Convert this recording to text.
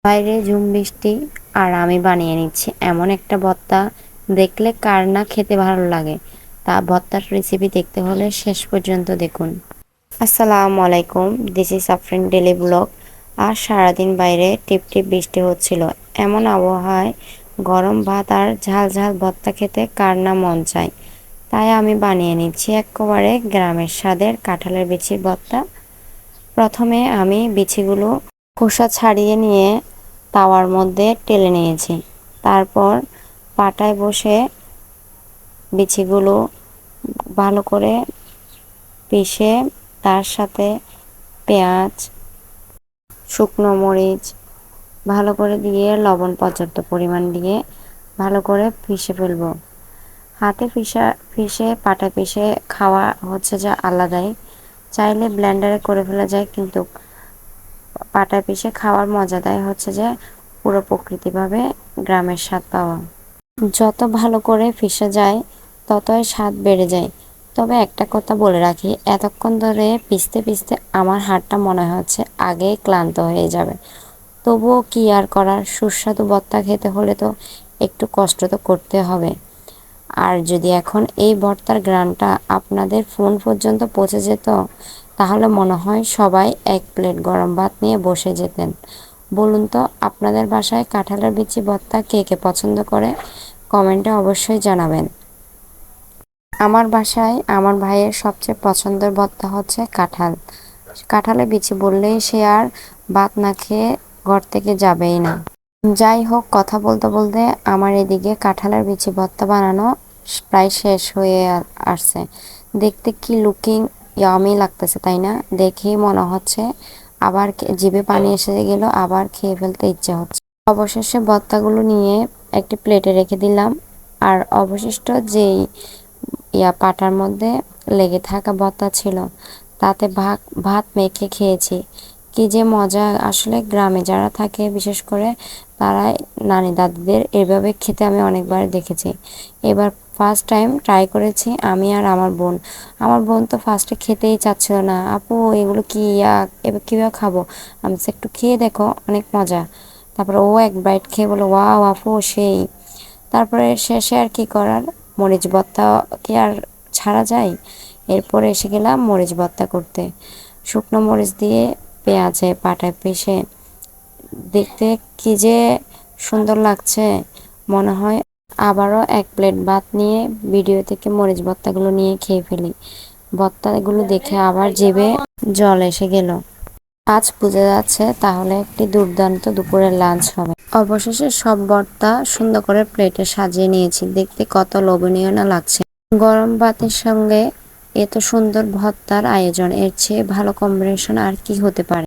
বাইরে ঝুম বৃষ্টি আর আমি বানিয়ে নিচ্ছি এমন একটা ভর্তা, দেখলে কার না খেতে ভালো লাগে। তা ভর্তার রেসিপি দেখতে হলে শেষ পর্যন্ত দেখুন। আসসালামু আলাইকুম, this is Afrin daily blog. আর সারাদিন বাইরে টিপ টিপ বৃষ্টি হচ্ছিল। এমন আবহাওয়ায় গরম ভাত আর ঝাল ঝাল ভর্তা খেতে কার না মন চায়। তাই আমি বানিয়ে নিচ্ছি একেবারে গ্রামের স্বাদের কাঁঠালের বিচির ভর্তা। প্রথমে আমি বিচিগুলো খোসা ছাড়িয়ে নিয়ে তাওয়ার মধ্যে টেলে নিয়েছি। তারপর পাটায় বসে বিচিগুলো ভালো করে পিষে তার সাথে পেঁয়াজ, শুকনো মরিচ ভালো করে দিয়ে লবণ পর্যাপ্ত পরিমাণ দিয়ে ভালো করে পিষে ফেলবো। হাতে পিষে পাটা পিষে খাওয়া হচ্ছে যে আলাদাই। চাইলে ব্লেন্ডারে করে ফেলা যায়, কিন্তু পাটায় পিষে খাওয়ার মজাটাই হচ্ছে যে পুরো প্রকৃতিভাবে গ্রামের স্বাদ পাওয়া। যত ভালো করে পিষে যায় ততই স্বাদ বেড়ে যায়। তবে একটা কথা বলে রাখি, এতক্ষণ ধরে পিষতে পিষতে আমার হাতটা মনে হচ্ছে আগেই ক্লান্ত হয়ে যাবে। তবুও কি আর করার, সুস্বাদু ভর্তা খেতে হলে তো একটু কষ্ট তো করতে হবে। আর যদি এখন এই ভর্তার ঘ্রাণটা আপনাদের ফোন পর্যন্ত পৌঁছে যেত, তাহলে মনে হয় সবাই এক প্লেট গরম ভাত নিয়ে বসে যেতেন। বলুন তো, আপনাদের বাসায় কাঁঠালের বিচি ভর্তা কে কে পছন্দ করে? কমেন্টে অবশ্যই জানাবেন। আমার বাসায় আমার ভাইয়ের সবচেয়ে পছন্দের ভর্তা হচ্ছে কাঁঠাল। কাঁঠালের বিচি বললেই সে আর ভাত না খেয়ে ঘর থেকে যাবেই না। যাই হোক, কথা বলতে বলতে আমার এদিকে কাঁঠালের বিচি ভর্তা বানানো প্রায় শেষ হয়ে আসছে। দেখতে কি লুকিং ইয়ামি লাগতেছে, তাই না? দেখেই মনে হচ্ছে আবার জিভে পানি এসে গেল, আবার খেয়ে ফেলতে ইচ্ছে হচ্ছে। অবশেষে ভর্তাগুলো নিয়ে একটি প্লেটে রেখে দিলাম। আর অবশিষ্ট যেই পাটার মধ্যে লেগে থাকা ভর্তা ছিল, তাতে ভাত মেখে খেয়েছি। কি যে মজা! আসলে গ্রামে যারা থাকে বিশেষ করে তারাই, নানি দাদিদের এভাবে খেতে আমি অনেকবার দেখেছি। এবার ফার্স্ট টাইম ট্রাই করেছি আমি আর আমার বোন। আমার বোন তো ফার্স্টে খেতেই চাচ্ছিল না। আপু এগুলো কি, এবার কীভাবে খাবো? আমি বলছি, একটু খেয়ে দেখো, অনেক মজা। তারপরে ও এক বাইট খেয়ে বলো, ওয়াও আপু সেই। তারপরে শেষে আর কি করার, মরিচ ভর্তা কি আর ছাড়া যায়? এরপরে এসে গেলাম মরিচ ভর্তা করতে। শুকনো মরিচ দিয়ে পেঁয়াজে পাটায় পিষে দেখতে কি যে সুন্দর লাগছে, মনে হয় আবারও এক প্লেট ভাত নিয়ে ভিডিও থেকে মরিচ ভর্তাগুলো নিয়ে খেয়ে ফেলি। ভর্তাগুলো দেখে আবার জিভে জল এসে গেল। আজ বোঝা যাচ্ছে তাহলে একটি দুর্দান্ত দুপুরের লাঞ্চ হবে। অবশেষে সব ভর্তা সুন্দর করে প্লেটে সাজিয়ে নিয়েছি। দেখতে কত লোভনীয় না লাগছে। গরম ভাতের সঙ্গে এত সুন্দর ভর্তার আয়োজন, এর চেয়ে ভালো কম্বিনেশন আর কি হতে পারে?